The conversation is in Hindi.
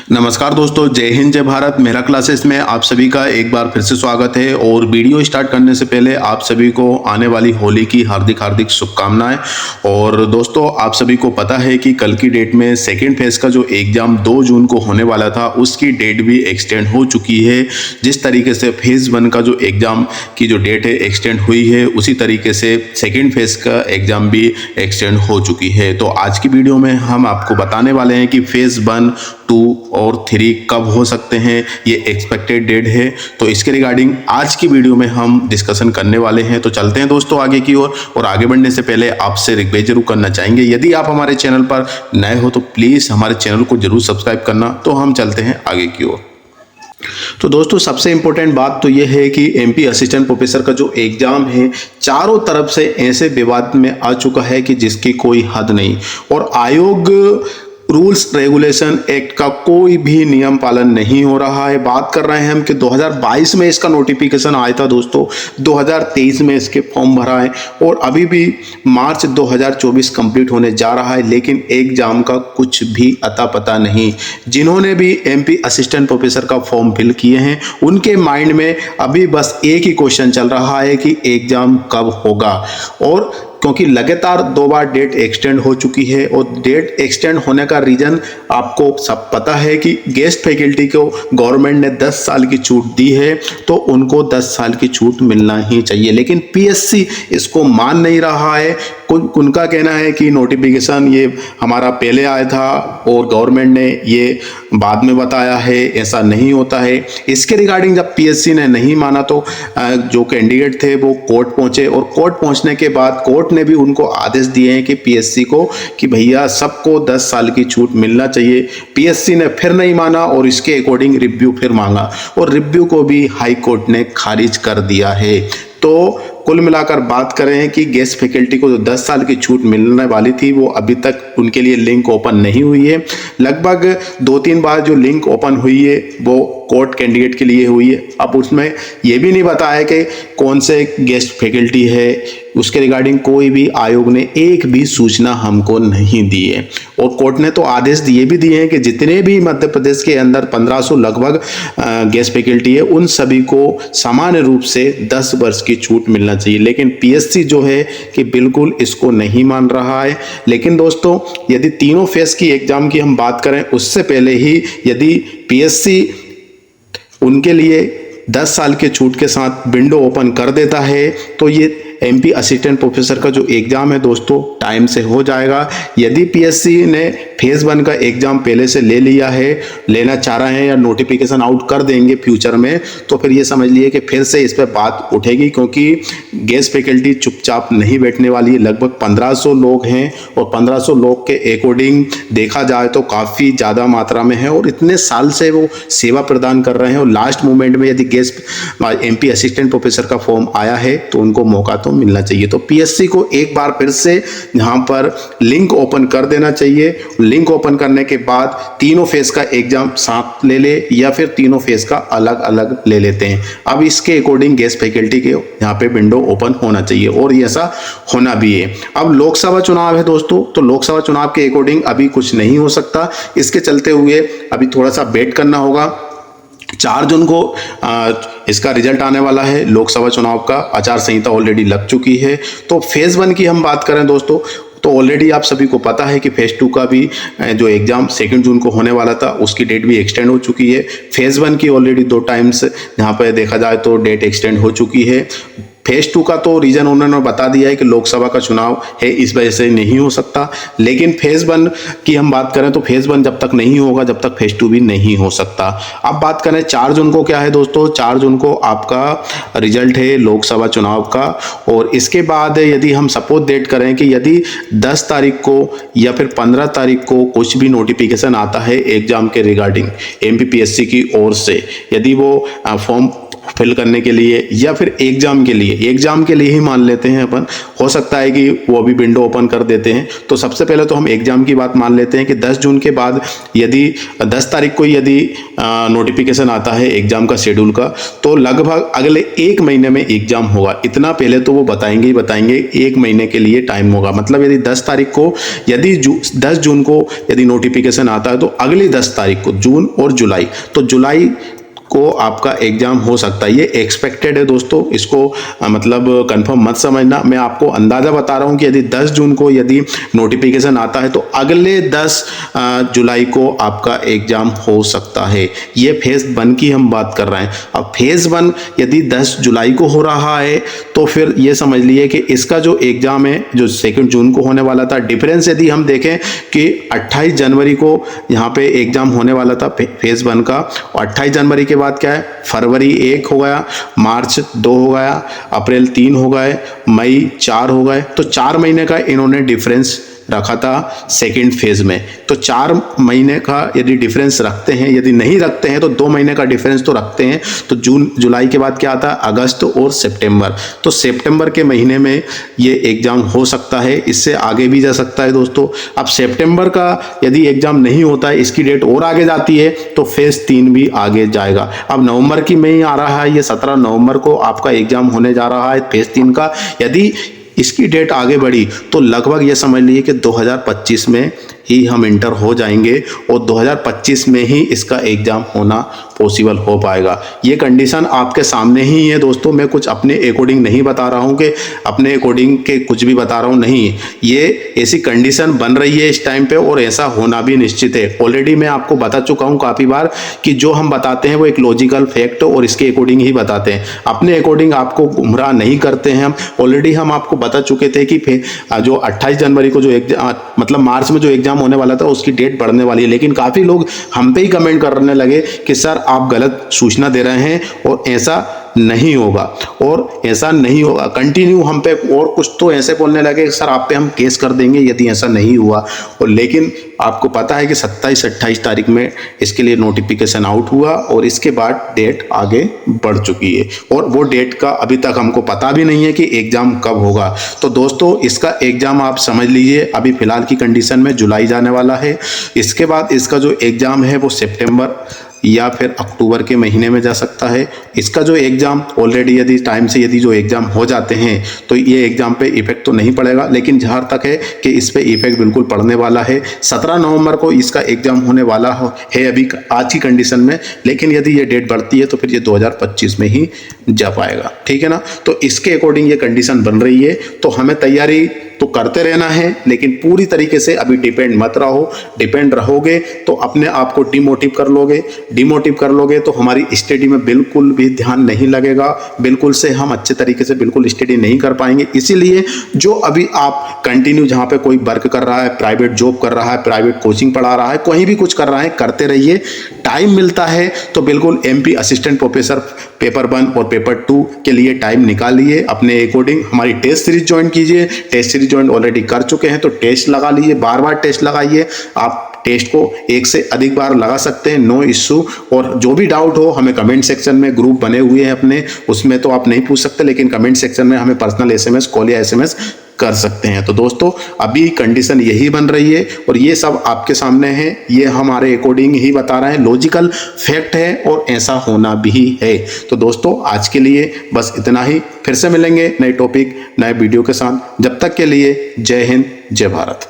नमस्कार दोस्तों, जय हिंद जय भारत। मेरा क्लासेस में आप सभी का एक बार फिर से स्वागत है। और वीडियो स्टार्ट करने से पहले आप सभी को आने वाली होली की हार्दिक हार्दिक शुभकामनाएं। और दोस्तों, आप सभी को पता है कि कल की डेट में सेकेंड फेज का जो एग्जाम 2 जून को होने वाला था उसकी डेट भी एक्सटेंड हो चुकी है। जिस तरीके से फेज 1 का जो एग्जाम की जो डेट है एक्सटेंड हुई है, उसी तरीके से सेकेंड फेज का एग्जाम भी एक्सटेंड हो चुकी है। तो आज की वीडियो में हम आपको बताने वाले हैं कि फेज 1, 2 और 3 कब हो सकते हैं, ये एक्सपेक्टेड डेट है। तो इसके रिगार्डिंग आज की वीडियो में हम डिस्कशन करने वाले हैं। तो चलते हैं दोस्तों आगे की ओर। और आगे बढ़ने से पहले आपसे रिक्वेस्ट जरूर करना चाहेंगे, यदि आप हमारे चैनल पर नए हो तो प्लीज़ हमारे चैनल को जरूर सब्सक्राइब करना। तो हम चलते हैं आगे की ओर। तो दोस्तों, सबसे इंपॉर्टेंट बात तो यह है कि एमपी असिस्टेंट प्रोफेसर का जो एग्जाम है चारों तरफ से ऐसे विवाद में आ चुका है कि जिसकी कोई हद नहीं। और आयोग रूल्स रेगुलेशन एक्ट का कोई भी नियम पालन नहीं हो रहा है। बात कर रहे हैं हम कि 2022 में इसका नोटिफिकेशन आया था दोस्तों, 2023 में इसके फॉर्म भरा है और अभी भी मार्च 2024 कंप्लीट होने जा रहा है, लेकिन एग्जाम का कुछ भी अता पता नहीं। जिन्होंने भी एमपी असिस्टेंट प्रोफेसर का फॉर्म फिल किए हैं उनके माइंड में अभी बस एक ही क्वेश्चन चल रहा है कि एग्जाम कब होगा। और क्योंकि लगातार 2 बार डेट एक्सटेंड हो चुकी है और डेट एक्सटेंड होने का रीजन आपको सब पता है कि गेस्ट फैकल्टी को गवर्नमेंट ने 10 साल की छूट दी है, तो उनको 10 साल की छूट मिलना ही चाहिए। लेकिन पीएससी इसको मान नहीं रहा है। उनका कहना है कि नोटिफिकेशन ये हमारा पहले आया था और गवर्नमेंट ने ये बाद में बताया है, ऐसा नहीं होता है। इसके रिगार्डिंग जब पीएससी ने नहीं माना तो जो कैंडिडेट थे वो कोर्ट पहुंचे और कोर्ट पहुंचने के बाद कोर्ट ने भी उनको आदेश दिए हैं कि पीएससी को कि भैया सबको 10 साल की छूट मिलना चाहिए। पीएससी ने फिर नहीं माना और इसके अकॉर्डिंग रिव्यू फिर मांगा और रिव्यू को भी हाई कोर्ट ने खारिज कर दिया है। तो कुल मिलाकर बात करें कि गेस्ट फैकल्टी को जो 10 साल की छूट मिलने वाली थी वो अभी तक उनके लिए लिंक ओपन नहीं हुई है। लगभग 2-3 बार जो लिंक ओपन हुई है वो कोर्ट कैंडिडेट के लिए हुई है। अब उसमें ये भी नहीं बताया कि कौन से गेस्ट फैकल्टी है, उसके रिगार्डिंग कोई भी आयोग ने एक भी सूचना हमको नहीं दी है। और कोर्ट ने तो आदेश दिए भी दिए हैं कि जितने भी मध्य प्रदेश के अंदर 1500 लगभग गेस्ट फैकल्टी है उन सभी को सामान्य रूप से 10 वर्ष की छूट मिलना चाहिए। लेकिन पीएससी जो है कि बिल्कुल इसको नहीं मान रहा है। लेकिन दोस्तों, यदि तीनों फेज की एग्जाम की हम बात करें उससे पहले ही यदि पीएससी उनके लिए 10 साल के छूट के साथ विंडो ओपन कर देता है तो ये एमपी असिस्टेंट प्रोफेसर का जो एग्जाम है दोस्तों टाइम से हो जाएगा। यदि पीएससी ने फेज 1 का एग्जाम पहले से ले लिया है, लेना चाह रहे हैं या नोटिफिकेशन आउट कर देंगे फ्यूचर में, तो फिर ये समझ लिए कि फिर से इस पर बात उठेगी, क्योंकि गेस्ट फैकल्टी चुपचाप नहीं बैठने वाली है। लगभग 1500 लोग हैं और 1500 लोग के अकॉर्डिंग देखा जाए तो काफ़ी ज़्यादा मात्रा में है और इतने साल से वो सेवा प्रदान कर रहे हैं। और लास्ट मोमेंट में यदि गेस्ट एमपी असिस्टेंट प्रोफेसर का फॉर्म आया है तो उनको मौका तो मिलना चाहिए। तो पीएससी को एक बार फिर से यहाँ पर लिंक ओपन कर देना चाहिए। लिंक ओपन करने के बाद तीनों फेज का एग्जाम साथ ले ले या फिर तीनों फेज का अलग अलग ले लेते हैं। अब इसके अकॉर्डिंग गेस्ट फैकल्टी के यहाँ पे विंडो ओपन होना चाहिए और ये ऐसा होना भी है। अब लोकसभा चुनाव है दोस्तों, तो लोकसभा चुनाव के अकॉर्डिंग अभी कुछ नहीं हो सकता। इसके चलते हुए अभी थोड़ा सा वेट करना होगा। 4 जून को इसका रिजल्ट आने वाला है लोकसभा चुनाव का। आचार संहिता ऑलरेडी लग चुकी है। तो फेज 1 की हम बात करें दोस्तों तो ऑलरेडी आप सभी को पता है कि फेज 2 का भी जो एग्जाम 2 जून को होने वाला था उसकी डेट भी एक्सटेंड हो चुकी है। फेज 1 की ऑलरेडी 2 टाइम्स यहाँ पर देखा जाए तो डेट एक्सटेंड हो चुकी है। फेज 2 का तो रीजन उन्होंने बता दिया है कि लोकसभा का चुनाव है, इस वजह से नहीं हो सकता। लेकिन फेज 1 की हम बात करें तो फेज 1 जब तक नहीं होगा जब तक फेज 2 भी नहीं हो सकता। अब बात करें 4 जून को क्या है दोस्तों, 4 जून को आपका रिजल्ट है लोकसभा चुनाव का। और इसके बाद यदि हम सपोज डेट करें कि यदि 10 तारीख को या फिर 15 तारीख को कुछ भी नोटिफिकेशन आता है एग्जाम के रिगार्डिंग एमपीपीएससी की ओर से, यदि वो फॉर्म फिल करने के लिए या फिर एग्जाम के लिए ही मान लेते हैं अपन, हो सकता है कि वो अभी विंडो ओपन कर देते हैं। तो सबसे पहले तो हम एग्जाम की बात मान लेते हैं कि 10 जून के बाद यदि 10 तारीख को यदि नोटिफिकेशन आता है एग्जाम का शेड्यूल का, तो लगभग अगले 1 महीने में एग्जाम होगा। इतना पहले तो वो बताएंगे ही बताएंगे, 1 महीने के लिए टाइम होगा। मतलब यदि 10 तारीख को यदि 10 जून को यदि नोटिफिकेशन आता है तो अगली 10 तारीख को जून और जुलाई, तो जुलाई को आपका एग्जाम हो सकता है। ये एक्सपेक्टेड है दोस्तों, इसको मतलब कंफर्म मत समझना। मैं आपको अंदाजा बता रहा हूँ कि यदि 10 जून को यदि नोटिफिकेशन आता है तो अगले 10 जुलाई को आपका एग्जाम हो सकता है। ये फेज 1 की हम बात कर रहे हैं। अब फेज 1 यदि 10 जुलाई को हो रहा है तो फिर ये समझ लिए कि इसका जो एग्जाम है जो 2 जून को होने वाला था, डिफरेंस यदि हम देखें कि 28 जनवरी को यहाँ पे एग्जाम होने वाला था फेज 1 का, और 28 जनवरी के बाद क्या है, फरवरी 1 हो गया, मार्च 2 हो गया, अप्रैल 3 हो गए, मई 4 हो गए। तो 4 महीने का इन्होंने डिफरेंस रखा था सेकंड फेज में। तो 4 महीने का यदि डिफरेंस रखते हैं, यदि नहीं रखते हैं तो 2 महीने का डिफरेंस तो रखते हैं। तो जून जुलाई के बाद क्या आता है, अगस्त और सितंबर। तो सितंबर के महीने में ये एग्जाम हो सकता है, इससे आगे भी जा सकता है दोस्तों। अब सितंबर का यदि एग्जाम नहीं होता है, इसकी डेट और आगे जाती है तो फेज 3 भी आगे जाएगा। अब नवंबर की में ही आ रहा है, ये 17 नवंबर को आपका एग्जाम होने जा रहा है फेज 3 का। यदि इसकी डेट आगे बढ़ी तो लगभग ये समझ लीजिए कि 2025 में ही हम इंटर हो जाएंगे और 2025 में ही इसका एग्जाम होना पॉसिबल हो पाएगा। ये कंडीशन आपके सामने ही है दोस्तों। मैं कुछ अपने अकॉर्डिंग नहीं बता रहा हूँ कि अपने अकॉर्डिंग के कुछ भी बता रहा हूँ, नहीं, ये ऐसी कंडीशन बन रही है इस टाइम पे और ऐसा होना भी निश्चित है। ऑलरेडी मैं आपको बता चुका हूँ काफ़ी बार कि जो हम बताते हैं वो एक लॉजिकल फैक्ट और इसके अकॉर्डिंग ही बताते हैं, अपने अकॉर्डिंग आपको गुमराह नहीं करते हैं हम। ऑलरेडी हम आपको बता चुके थे कि जो 28 जनवरी को जो एग्जाम मतलब मार्च में जो एग्जाम होने वाला था उसकी डेट बढ़ने वाली है। लेकिन काफ़ी लोग हम पे ही कमेंट करने लगे कि सर आप गलत सूचना दे रहे हैं और ऐसा नहीं होगा और ऐसा नहीं होगा। कंटिन्यू हम पे और कुछ तो ऐसे बोलने लगे सर आप पे हम केस कर देंगे यदि ऐसा नहीं हुआ। और लेकिन आपको पता है कि 27-28 तारीख में इसके लिए नोटिफिकेशन आउट हुआ और इसके बाद डेट आगे बढ़ चुकी है और वो डेट का अभी तक हमको पता भी नहीं है कि एग्जाम कब होगा। तो दोस्तों इसका एग्जाम आप समझ लीजिए अभी फिलहाल की कंडीशन में जुलाई जाने वाला है। इसके बाद इसका जो एग्जाम है वो सितंबर या फिर अक्टूबर के महीने में जा सकता है। इसका जो एग्ज़ाम ऑलरेडी यदि टाइम से यदि जो एग्ज़ाम हो जाते हैं तो ये एग्ज़ाम पे इफेक्ट तो नहीं पड़ेगा, लेकिन जहाँ तक है कि इस पे इफेक्ट बिल्कुल पड़ने वाला है। 17 नवंबर को इसका एग्ज़ाम होने वाला है अभी आज की कंडीशन में, लेकिन यदि ये डेट बढ़ती है तो फिर ये 2025 में ही जा पाएगा। ठीक है ना, तो इसके अकॉर्डिंग ये कंडीशन बन रही है। तो हमें तैयारी तो करते रहना है, लेकिन पूरी तरीके से अभी डिपेंड मत रहो। डिपेंड रहोगे तो अपने आप को डिमोटिव कर लोगे तो हमारी स्टडी में बिल्कुल भी ध्यान नहीं लगेगा, बिल्कुल से हम अच्छे तरीके से बिल्कुल स्टडी नहीं कर पाएंगे। इसीलिए जो अभी आप कंटिन्यू जहाँ पे कोई वर्क कर रहा है, प्राइवेट जॉब कर रहा है, प्राइवेट कोचिंग पढ़ा रहा है, कहीं भी कुछ कर रहा है, करते रहिए। टाइम मिलता है तो बिल्कुल MP असिस्टेंट प्रोफेसर पेपर 1 और पेपर 2 के लिए टाइम निकालिए अपने अकॉर्डिंग। हमारी टेस्ट सीरीज ज्वाइन कीजिए, टेस्ट सीरीज ज्वाइन ऑलरेडी कर चुके हैं तो टेस्ट लगा लीजिए, बार बार टेस्ट लगाइए। आप टेस्ट को 1 से अधिक बार लगा सकते हैं, नो इश्यू। और जो भी डाउट हो हमें कमेंट सेक्शन में ग्रुप बने हुए हैं अपने, उसमें तो आप नहीं पूछ सकते, लेकिन कमेंट सेक्शन में हमें पर्सनल SMS कॉल या SMS कर सकते हैं। तो दोस्तों अभी कंडीशन यही बन रही है और ये सब आपके सामने है, ये हमारे अकॉर्डिंग ही बता रहे हैं, लॉजिकल फैक्ट है और ऐसा होना भी है। तो दोस्तों आज के लिए बस इतना ही, फिर से मिलेंगे नए टॉपिक नए वीडियो के साथ। जब तक के लिए जय हिंद जय भारत।